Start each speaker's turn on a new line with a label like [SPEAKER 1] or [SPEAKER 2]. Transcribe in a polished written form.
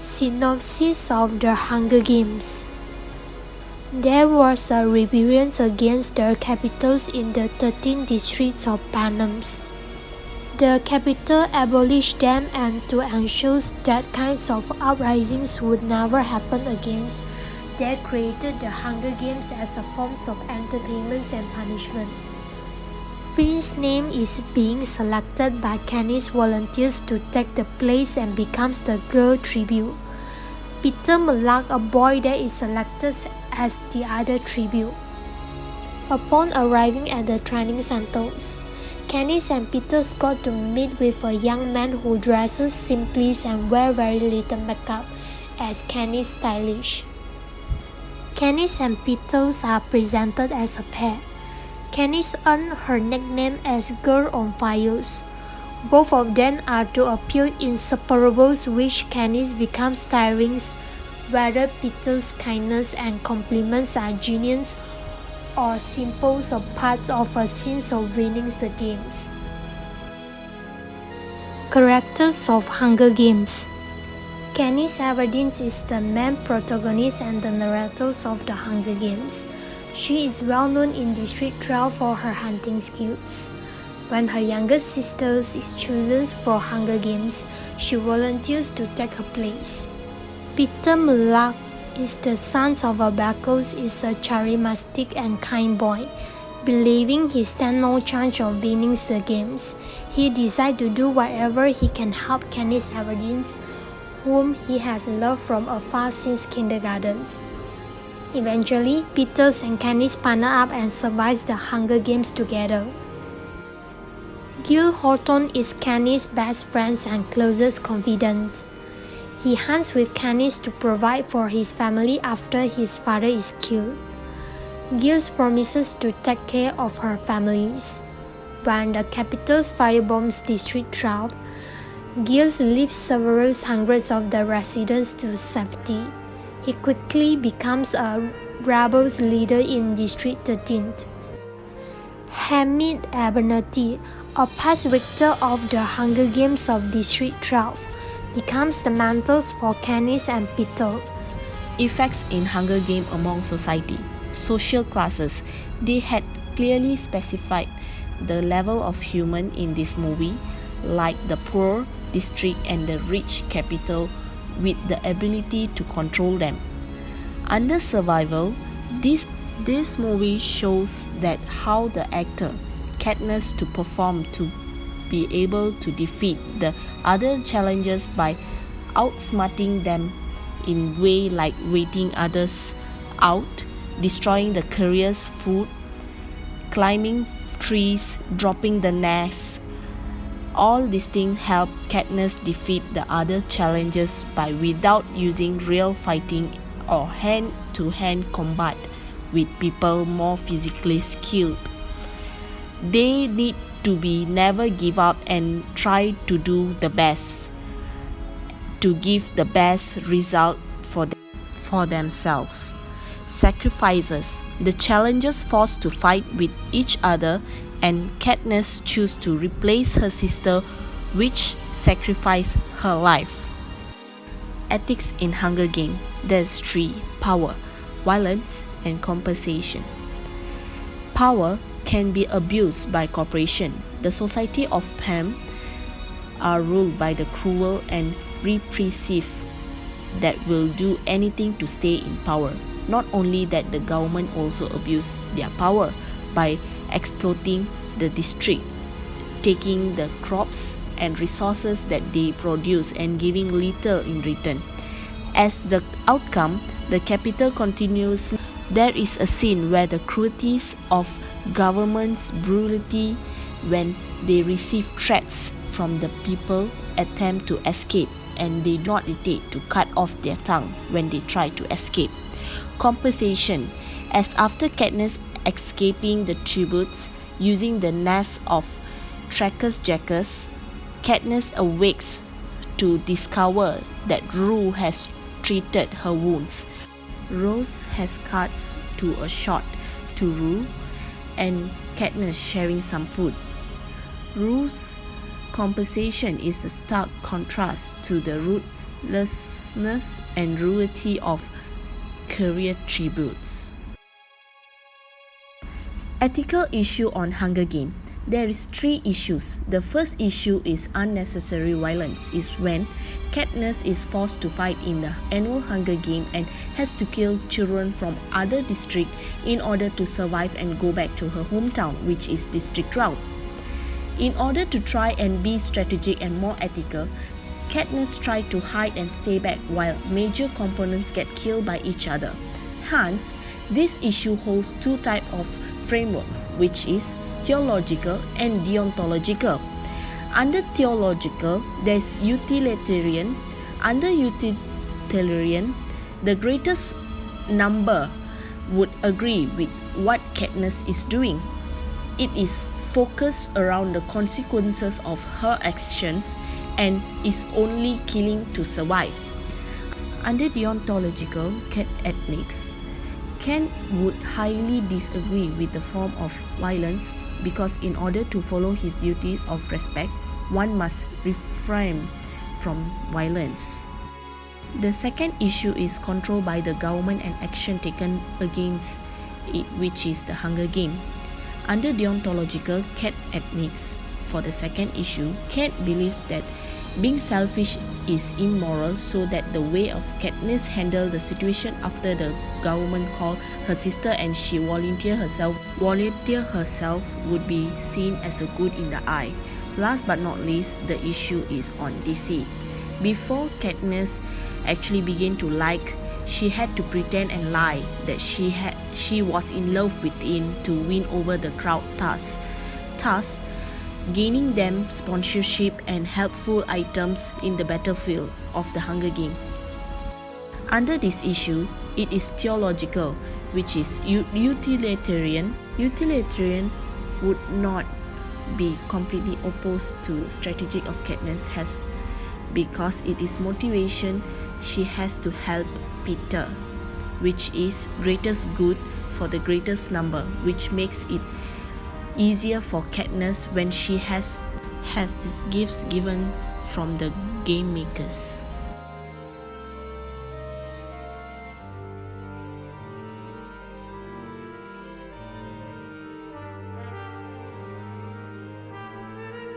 [SPEAKER 1] Synopsis of the Hunger Games. There was a rebellion against the capitals in the 13 districts of Panem. The capital abolished them, and to ensure that kinds of uprisings would never happen again, they created the Hunger Games as a form of entertainment and punishment. Prince's name is being selected by Katniss volunteers to take the place and becomes the girl tribute. Peter Mullock, a boy that is selected as the other tribute. Upon arriving at the training centers, Katniss and Peter got to meet with a young man who dresses simply and wears very little makeup, as Katniss stylish. Katniss and Peter are presented as a pair. Katniss earned her nickname as Girl on Fire. Both of them are to appear inseparable, which Katniss becomes tiring whether Peter's kindness and compliments are genuine or simple as part of a sense of winning the games. Characters of Hunger Games. Katniss Everdeen is the main protagonist and the narrator of the Hunger Games. She is well known in District 12 for her hunting skills. When her younger sister is chosen for Hunger Games, she volunteers to take her place. Peter Mullock is the son of a baker, is a charismatic and kind boy. Believing he stands no chance of winning the games, he decides to do whatever he can help Katniss Everdeen, whom he has loved from afar since kindergarten. Eventually, Peter and Katniss partner up and survive the Hunger Games together. Gil Horton is Katniss' best friend and closest confidant. He hunts with Katniss to provide for his family after his father is killed. Gil promises to take care of her families. When the capital's firebombs District 12, Gil leads several hundreds of the residents to safety. He quickly becomes a rebels leader in District 13. Hamid Abernathy, a past victor of the Hunger Games of District 12, becomes the mentor for Katniss and Peter.
[SPEAKER 2] Effects in Hunger Game among society. Social classes. They had clearly specified the level of human in this movie, like the poor district and the rich capital, with the ability to control them. Under survival, this movie shows that how the actor Katniss to perform to be able to defeat the other challengers by outsmarting them in way like waiting others out, destroying the carrier's food, climbing trees, dropping the nest. All these things help Katniss defeat the other challengers without using real fighting or hand-to-hand combat with people more physically skilled. They need to never give up and try to do the best to give the best result for themselves. Sacrifices. The challengers forced to fight with each other, and Katniss chose to replace her sister, which sacrificed her life. Ethics in Hunger Game. There's 3: power, violence, and compensation. Power can be abused by corporation. The society of Pam are ruled by the cruel and repressive that will do anything to stay in power. Not only that, the government also abuse their power by exploiting the district, taking the crops and resources that they produce and giving little in return. As the outcome, the capital continues. There is a scene where the cruelties of government's brutality when they receive threats from the people attempt to escape, and they do not hesitate to cut off their tongue when they try to escape. Compensation. As after Katniss escaping the tributes using the nest of Tracker's Jackers, Katniss awakes to discover that Rue has treated her wounds. Rose has cuts to a shot to Rue and Katniss sharing some food. Rue's compensation is the stark contrast to the rude lessness, and cruelty of career tributes. Ethical issue on Hunger Game. There is 3 issues. The first issue is unnecessary violence is when Katniss is forced to fight in the annual Hunger Game and has to kill children from other districts in order to survive and go back to her hometown, which is District 12. In order to try and be strategic and more ethical, Katniss tried to hide and stay back while major components get killed by each other. Hence, this issue holds 2 types of framework, which is theological and deontological. Under theological, there is utilitarian. Under utilitarian, the greatest number would agree with what Katniss is doing. It is focused around the consequences of her actions and is only killing to survive. Under deontological cat ethics, Ken would highly disagree with the form of violence because in order to follow his duties of respect, one must refrain from violence. The second issue is control by the government and action taken against it, which is the Hunger Game. Under deontological cat ethics, for the second issue, Cat believes that being selfish is immoral, so that the way of Katniss handled the situation after the government called her sister and she volunteered herself would be seen as a good in the eye. Last but not least, the issue is on deceit. Before Katniss actually began to like, she had to pretend and lie that she was in love with him to win over the crowd, thus gaining them sponsorship and helpful items in the battlefield of the Hunger Game. Under this issue, it is theological, which is utilitarian. Utilitarian would not be completely opposed to strategic of Katniss has because it is motivation she has to help Peter, which is greatest good for the greatest number, which makes it easier for Katniss when she has these gifts given from the game makers.